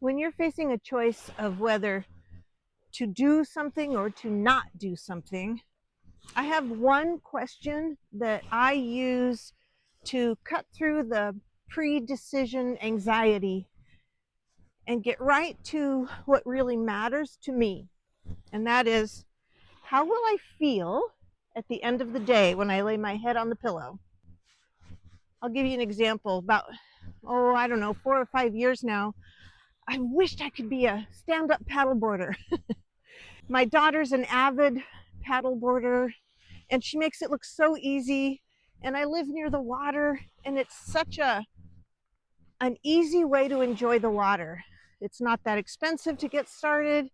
when you're facing a choice of whether to do something or to not do something, I have one question that I use to cut through the pre-decision anxiety and get right to what really matters to me. And that is, how will I feel at the end of the day when I lay my head on the pillow? I'll give you an example. About, I don't know, 4 or 5 years now, I wished I could be a stand-up paddleboarder. My daughter's an avid paddleboarder, and she makes it look so easy. And I live near the water, and it's such an easy way to enjoy the water. It's not that expensive to get started.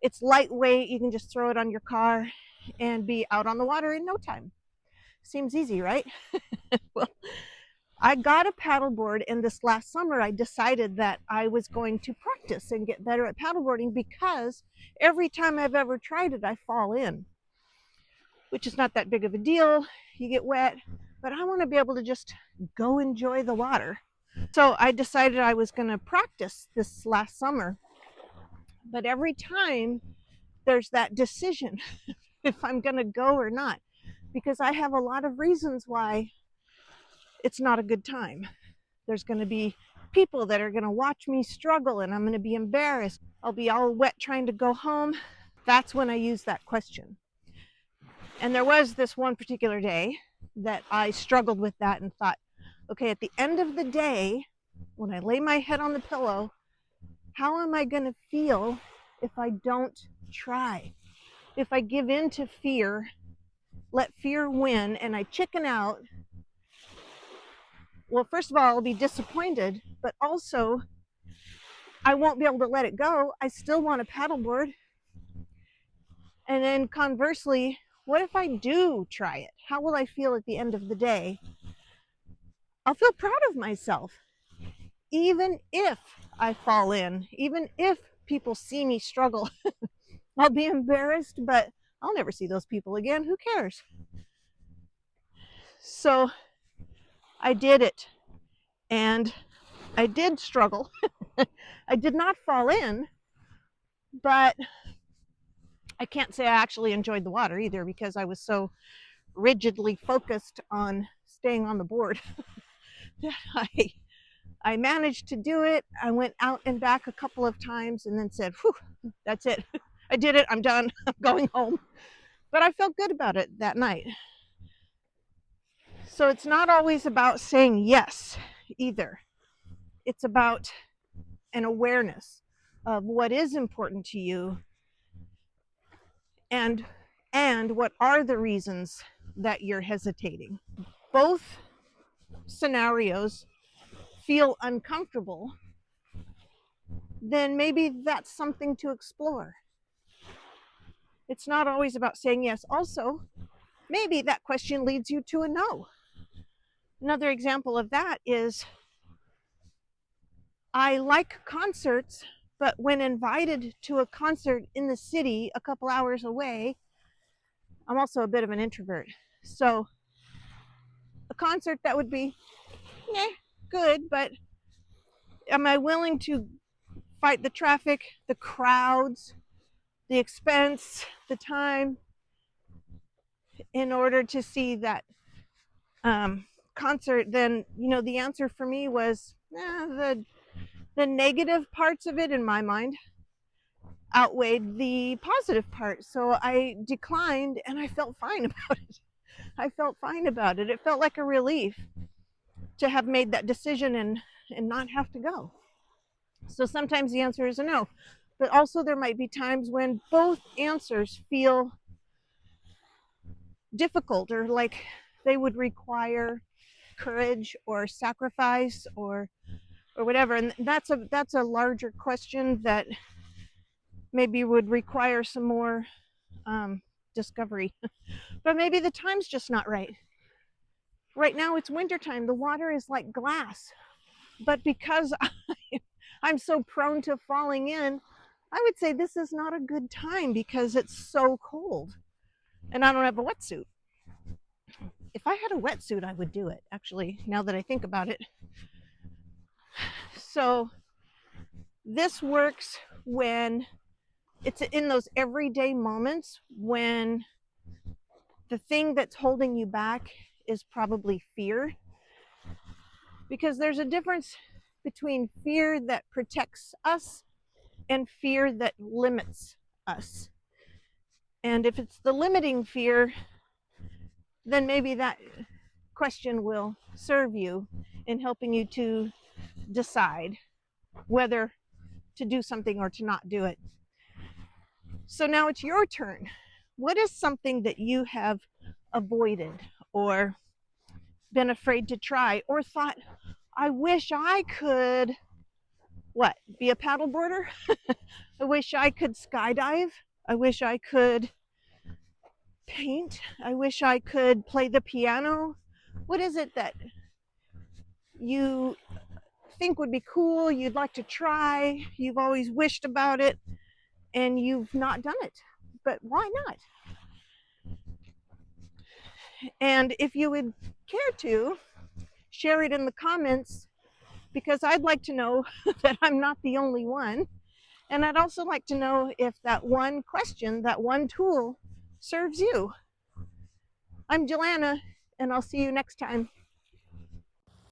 It's lightweight. You can just throw it on your car and be out on the water in no time. Seems easy, right? Well, I got a paddleboard, and this last summer I decided that I was going to practice and get better at paddleboarding, because every time I've ever tried it, I fall in, which is not that big of a deal. You get wet, but I want to be able to just go enjoy the water. So I decided I was going to practice this last summer. But every time there's that decision if I'm going to go or not, because I have a lot of reasons why it's not a good time. There's going to be people that are going to watch me struggle, and I'm going to be embarrassed. I'll be all wet trying to go home. That's when I use that question. And there was this one particular day that I struggled with that and thought, okay, at the end of the day, when I lay my head on the pillow, how am I going to feel if I don't try? If I give in to fear, let fear win, and I chicken out, well, first of all, I'll be disappointed, but also I won't be able to let it go. I still want a paddleboard. And then conversely, what if I do try it? How will I feel at the end of the day? I'll feel proud of myself, even if I fall in, even if people see me struggle. I'll be embarrassed, but I'll never see those people again. Who cares? So I did it, and I did struggle. I did not fall in, but I can't say I actually enjoyed the water either, because I was so rigidly focused on staying on the board that I managed to do it. I went out and back a couple of times and then said, whew, that's it. I did it. I'm done. I'm going home. But I felt good about it that night. So it's not always about saying yes either. It's about an awareness of what is important to you, and what are the reasons that you're hesitating. Both scenarios feel uncomfortable, then maybe that's something to explore. It's not always about saying yes. Also, maybe that question leads you to a no. Another example of that is, I like concerts, but when invited to a concert in the city a couple hours away, I'm also a bit of an introvert. So a concert that would be good, but am I willing to fight the traffic, the crowds, the expense, the time, in order to see that concert? Then, the answer for me was the negative parts of it in my mind outweighed the positive part. So I declined, and I felt fine about it. It felt like a relief to have made that decision and not have to go. So sometimes the answer is a no, but also there might be times when both answers feel difficult, or like they would require courage or sacrifice or whatever. And that's a larger question that maybe would require some more discovery. But maybe the time's just not right. Right now it's wintertime. The water is like glass. But because I'm so prone to falling in, I would say this is not a good time because it's so cold. And I don't have a wetsuit. If I had a wetsuit, I would do it, actually, now that I think about it. So This works when it's in those everyday moments when the thing that's holding you back is probably fear. Because there's a difference between fear that protects us and fear that limits us. And if it's the limiting fear, then maybe that question will serve you in helping you to decide whether to do something or to not do it. So now it's your turn. What is something that you have avoided or been afraid to try or thought, I wish I could, what, be a paddleboarder? I wish I could skydive. I wish I could paint. I wish I could play the piano. What is it that you think would be cool, you'd like to try, you've always wished about it, and you've not done it? But why not? And if you would care to, share it in the comments, because I'd like to know that I'm not the only one. And I'd also like to know if that one question, that one tool serves you. I'm Joanna, and I'll see you next time.